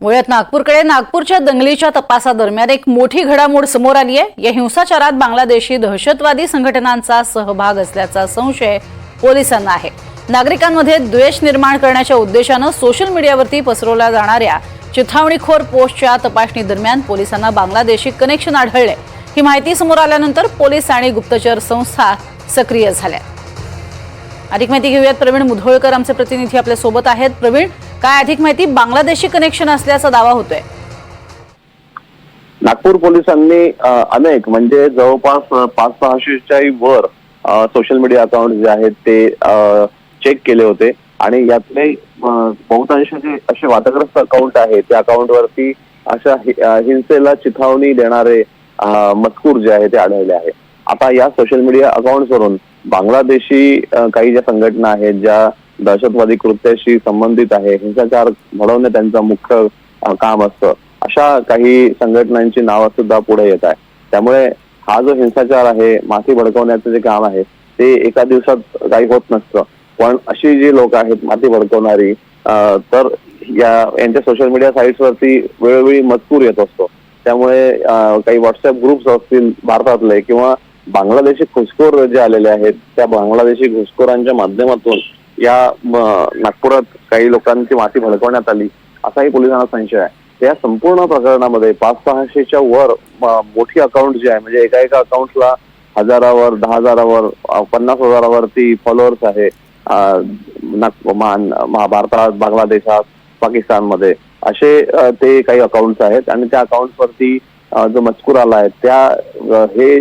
वळत नागपूरकडे नागपूरच्या दंगलीच्या तपासादरम्यान एक मोठी घडामोड समोर आली आहे। या हिंसाचारात बांगलादेशी दहशतवादी संघटनांचा सहभाग असल्याचा संशय पोलिसांना आहे। नागरिकांमध्ये द्वेष निर्माण करण्याच्या उद्देशाने सोशल मीडियावरती पसरवल्या जाणाऱ्या चिथावणीखोर पोस्टच्या तपासणी दरम्यान पोलिसांना बांगलादेशी कनेक्शन आढळले। ही माहिती समोर आल्यानंतर पोलीस आणि गुप्तचर संस्था सक्रिय झाल्या। अधिक माहिती घेऊयात, प्रवीण मुधोळकर आमचे प्रतिनिधी आपल्या सोबत आहेत। प्रवीण, काय अधिक माहिती? बांगलादेशी कनेक्शन असल्याचा दावा होतोय। नागपूर पोलिसांनी अनेक म्हणजे जवळपास 500-600च्या वर सोशल मीडिया अकाउंट जे आहेत ते चेक केले होते आणि यातले बहुतांश जे असे वादग्रस्त अकाउंट आहेत त्या अकाउंटवरती अशा हिंसेला चिथावणी देणारे मजकूर जे आहे ते आढळले आहे। आता या सोशल मीडिया अकाउंट्सवरून बांगलादेशी काही ज्या संघटना आहेत ज्या दहशतवादी कृत्याशी संबंधित आहे, हिंसाचार घडवणे त्यांचं मुख्य काम असतं, अशा काही संघटनांची नावं सुद्धा पुढे येत आहे। त्यामुळे हा जो हिंसाचार आहे, माथी भडकवण्याचं जे काम आहे ते एका दिवसात काही होत नसतं, पण अशी जी लोक आहेत माथी भडकवणारी तर यांच्या सोशल मीडिया साईट्सवरती वेळोवेळी मजकूर येत असतो। त्यामुळे काही व्हॉट्सअप ग्रुप्स असतील भारतातले किंवा बांगलादेशी घुसखोर जे आलेले आहेत त्या बांगलादेशी घुसखोरांच्या माध्यमातून या नागपुरात काही लोकांची माथी भडकवण्यात आली असाही पोलिसांना संशय आहे। या संपूर्ण प्रकरणामध्ये 500-600च्या वर मोठी अकाउंट जे आहे, म्हणजे एका अकाउंटला 1000वर 10,000वर 50,000वरती फॉलोअर्स आहे भारतात, बांगलादेशात, पाकिस्तानमध्ये असे ते काही अकाउंट्स आहेत आणि त्या अकाउंट्सवरती जो मजकूर आला आहे त्या हे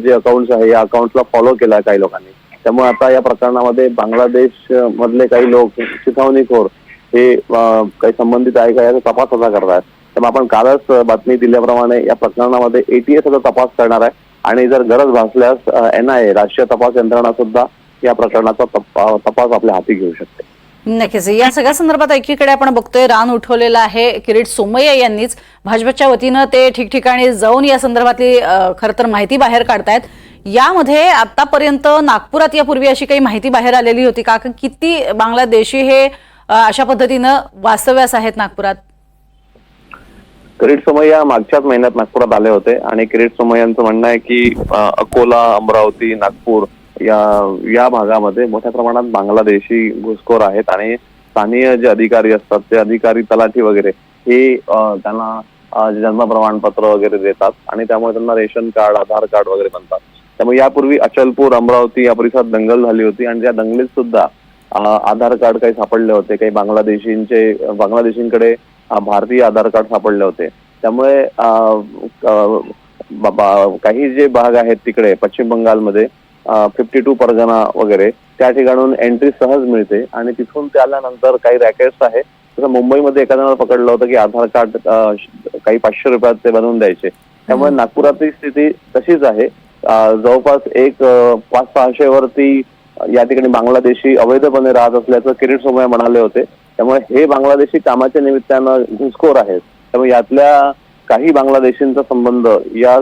जे अकाउंट्स आहे या अकाउंट्सला फॉलो केला आहे काही लोकांनी। त्यामुळे आता या प्रकरणामध्ये बांगलादेश मधले काही लोक चिथावणीखोर हे काही संबंधित आहे का याचा तपास आता करतात। त्यामुळे आपण कालच बातमी दिल्याप्रमाणे या प्रकरणामध्ये ATS तपास करणार आहे आणि जर गरज भासल्यास NIA राष्ट्रीय तपास यंत्रणा सुद्धा या प्रकरणाचा तपास आपल्या हाती घेऊ शकते। नक्कीच। या सगळ्या संदर्भात एकीकडे आपण बघतोय रान उठवलेला आहे किरीट सोमय्या यांनीच, भाजपच्या वतीनं ते ठिकठिकाणी जाऊन या संदर्भातली खरं तर माहिती बाहेर काढतायत। यामध्ये आतापर्यंत नागपुरात यापूर्वी अशी काही माहिती बाहेर आलेली होती का? किती बांगलादेशी हे अशा पद्धतीनं वास्तव्यास आहेत नागपुरात? किरीट सोमय्या मागच्याच महिन्यात नागपुरात आले होते आणि किरीट सोमय्यांचं म्हणणं आहे की अकोला, अमरावती, नागपूर या भागामध्ये मोठ्या प्रमाणात बांगलादेशी घुसखोर आहेत आणि स्थानिक जे अधिकारी असतात ते अधिकारी, तलाठी वगैरे हे त्यांना जन्म प्रमाणपत्र वगैरे देतात आणि त्यामुळे त्यांना रेशन कार्ड, आधार कार्ड वगैरे बनतात। त्यामुळे यापूर्वी अचलपूर, अमरावती या परिसरात दंगल झाली होती आणि त्या दंगलीत सुद्धा आधार कार्ड काही सापडले होते, काही बांगलादेशींकडे भारतीय आधार कार्ड सापडले होते। त्यामुळे काही जे भाग आहेत तिकडे पश्चिम बंगालमध्ये 52 परगणा वगैरे त्या ठिकाणून एंट्री सहज मिळते आणि तिथून ते आल्यानंतर काही रॅकेट्स आहे। जसं मुंबईमध्ये एखाद्याला पकडलं होतं की आधार कार्ड काही 500 रुपयात ते बनवून द्यायचे। त्यामुळे नागपुरातली स्थिती तशीच आहे। जवळपास 500-600 वरती या ठिकाणी बांगलादेशी अवैधपणे राहत असल्याचं किरीट सोमय्या म्हणाले होते। त्यामुळे हे बांगलादेशी कामाच्या निमित्तानं घुसखोर आहेत। त्यामुळे यातल्या काही बांगलादेशींचा संबंध या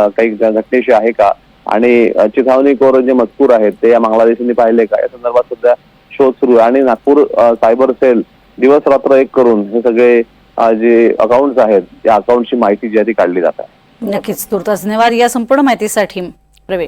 काही घटनेशी आहे का आणि चिथावणीखोर जे मजकूर आहेत ते या बांगलादेशींनी पाहिले का या संदर्भात सुद्धा शोध सुरू आहे आणि नागपूर सायबर सेल दिवस रात्र एक करून हे सगळे जे अकाउंट्स आहेत त्या अकाउंटची माहिती जी आहे ती काढली जात आहे। नक्कीच। तुर्तास धन्यवाद या संपूर्ण माहितीसाठी प्रवीण।